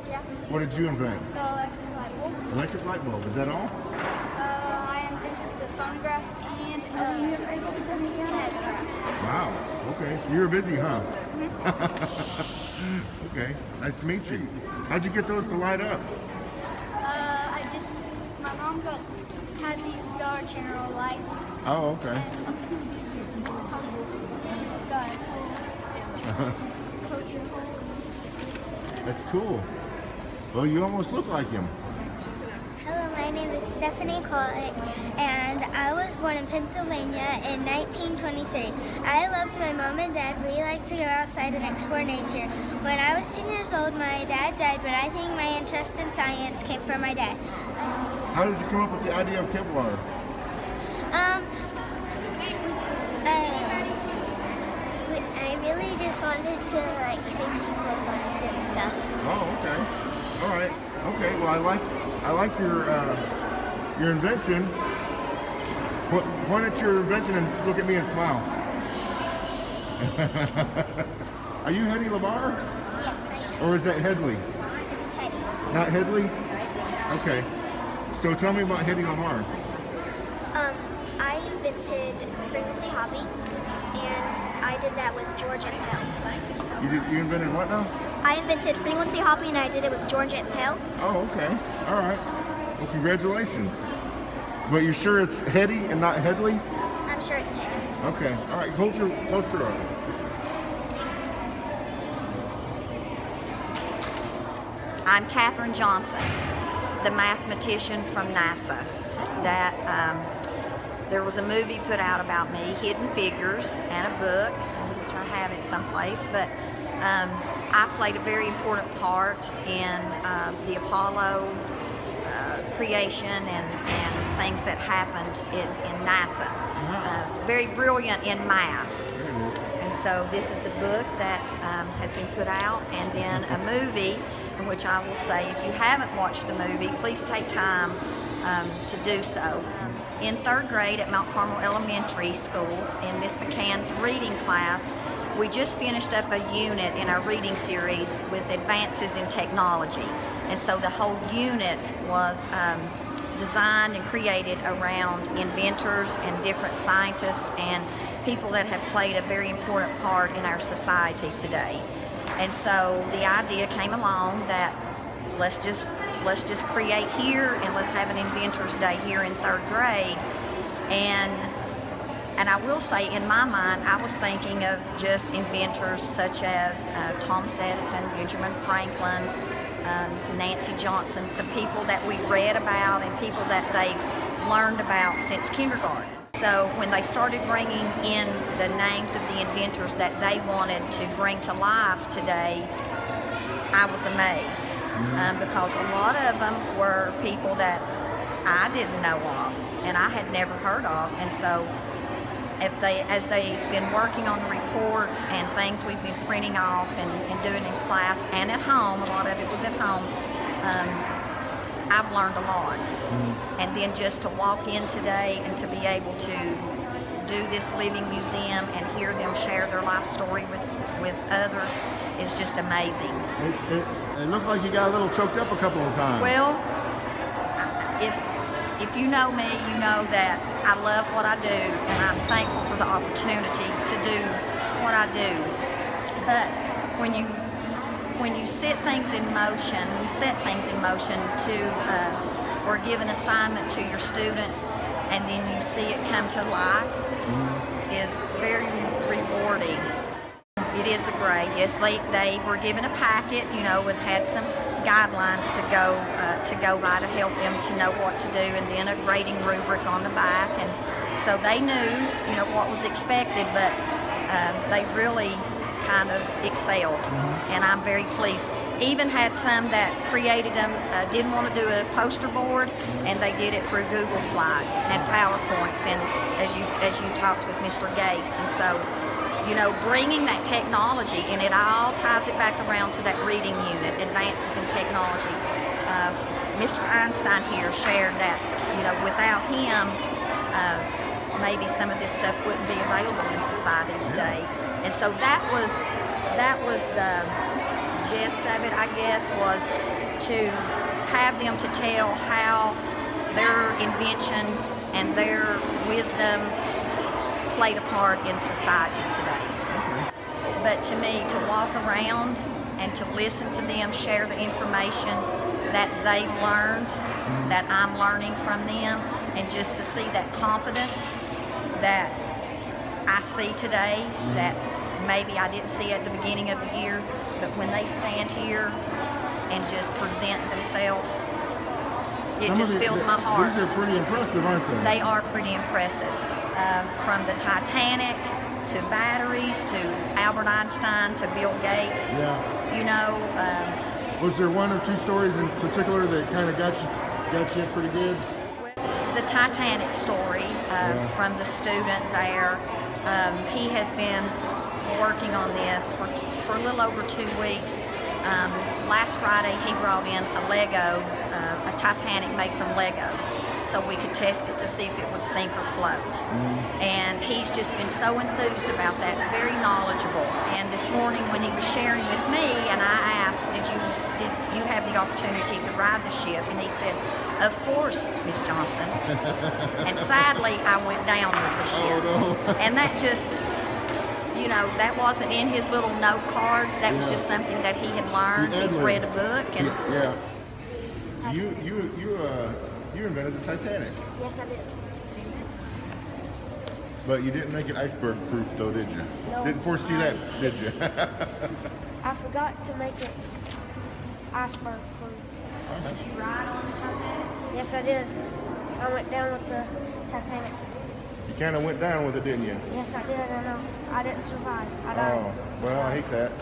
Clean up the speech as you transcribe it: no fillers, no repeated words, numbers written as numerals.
Yeah. What did you invent? The electric light bulb. Electric light bulb. Is that all? I invented the phonograph and kinetograph. Wow. Okay. So you were busy, huh? Mhm. Okay. Nice to meet you. How'd you get those to light up? My mom had these Dollar General lights. Oh, okay. And these got poke your hole and stick it. That's cool. Well, you almost look like him. Hello, my name is Stephanie Kollick, and I was born in Pennsylvania in 1923. I loved my mom and dad. We liked to go outside and explore nature. When I was 10 years old, my dad died, but I think my interest in science came from my dad. How did you come up with the idea of Kevlar? I really just wanted to like save people's lives and stuff. Oh, okay. All right. Okay. Well, I like your invention. Point at your invention and look at me and smile. Are you Hedy Lamarr? Yes, I am. Or is that Headley? It's petty. Not Headley? Okay. So tell me about Hedy Lamarr. I invented frequency hopping, and I did that with George and Hell. You invented what now? I invented frequency hopping, and I did it with George and Hell. Oh, okay. All right. Well, congratulations. But you're sure it's Hedy and not Headley? I'm sure it's Hedy. Okay. All right. Hold your poster up. I'm Katherine Johnson, the mathematician from NASA. There was a movie put out about me, Hidden Figures, and a book, which I have it someplace, but I played a very important part in the Apollo creation and things that happened in NASA. Very brilliant in math. And so this is the book that has been put out, and then a movie in which I will say, if you haven't watched the movie, please take time to do so. In third grade at Mount Carmel Elementary School, in Miss McCann's reading class, we just finished up a unit in our reading series with advances in technology. And so the whole unit was designed and created around inventors and different scientists and people that have played a very important part in our society today. And so the idea came along that let's just create here, and let's have an Inventors Day here in third grade. And I will say, in my mind, I was thinking of just inventors such as Thomas Edison, Benjamin Franklin, Nancy Johnson, some people that we read about and people that they've learned about since kindergarten. So when they started bringing in the names of the inventors that they wanted to bring to life today, I was amazed because a lot of them were people that I didn't know of and I had never heard of. And so as they've been working on the reports and things we've been printing off and doing in class and at home, a lot of it was at home, I've learned a lot. And then just to walk in today and to be able to do this living museum and hear them share their life story with others is just amazing. It looked like you got a little choked up a couple of times. Well, if you know me, you know that I love what I do, and I'm thankful for the opportunity to do what I do. But when you set things in motion, or give an assignment to your students, and then you see it come to life, is very rewarding. It is a grade. Yes, they were given a packet, and had some guidelines to go by to help them to know what to do, and then a grading rubric on the back, and so they knew, what was expected. But they really kind of excelled, and I'm very pleased. Even had some that created them, didn't want to do a poster board, and they did it through Google Slides and PowerPoints, and as you talked with Mr. Gates, and so. Bringing that technology, and it all ties it back around to that reading unit, advances in technology. Mr. Einstein here shared that, without him, maybe some of this stuff wouldn't be available in society today. And so that was gist of it, I guess, was to have them to tell how their inventions and their wisdom played a part in society today. But to me, to walk around and to listen to them share the information that they've learned, that I'm learning from them, and just to see that confidence that I see today that maybe I didn't see at the beginning of the year, but when they stand here and just present themselves, it just fills my heart. These are pretty impressive, aren't they? They are pretty impressive. From the Titanic to batteries to Albert Einstein to Bill Gates. Yeah. You know. Was there one or two stories in particular that kind of got you pretty good? The Titanic story from the student there. He has been working on this for a little over 2 weeks. Last Friday he brought in a Lego, a Titanic made from Legos, so we could test it to see if it would sink or float. And he's just been so enthused about that, very knowledgeable. And this morning when he was sharing with me, and I asked, did you have the opportunity to ride the ship? And he said, of course, Miss Johnson. And sadly, I went down with the ship. Oh, no. And that just, you know, that wasn't in his little note cards. That was just something that he had learned. He's read a book. And yeah. So you invented the Titanic. Yes, I did. But you didn't make it iceberg proof though, did you? No. Didn't foresee that, did you? I forgot to make it iceberg proof. did you ride on the Titanic? Yes, I did. I went down with the Titanic. You kind of went down with it, didn't you? Yes, I did. I know. I didn't survive. I died. Oh, well, I hate that.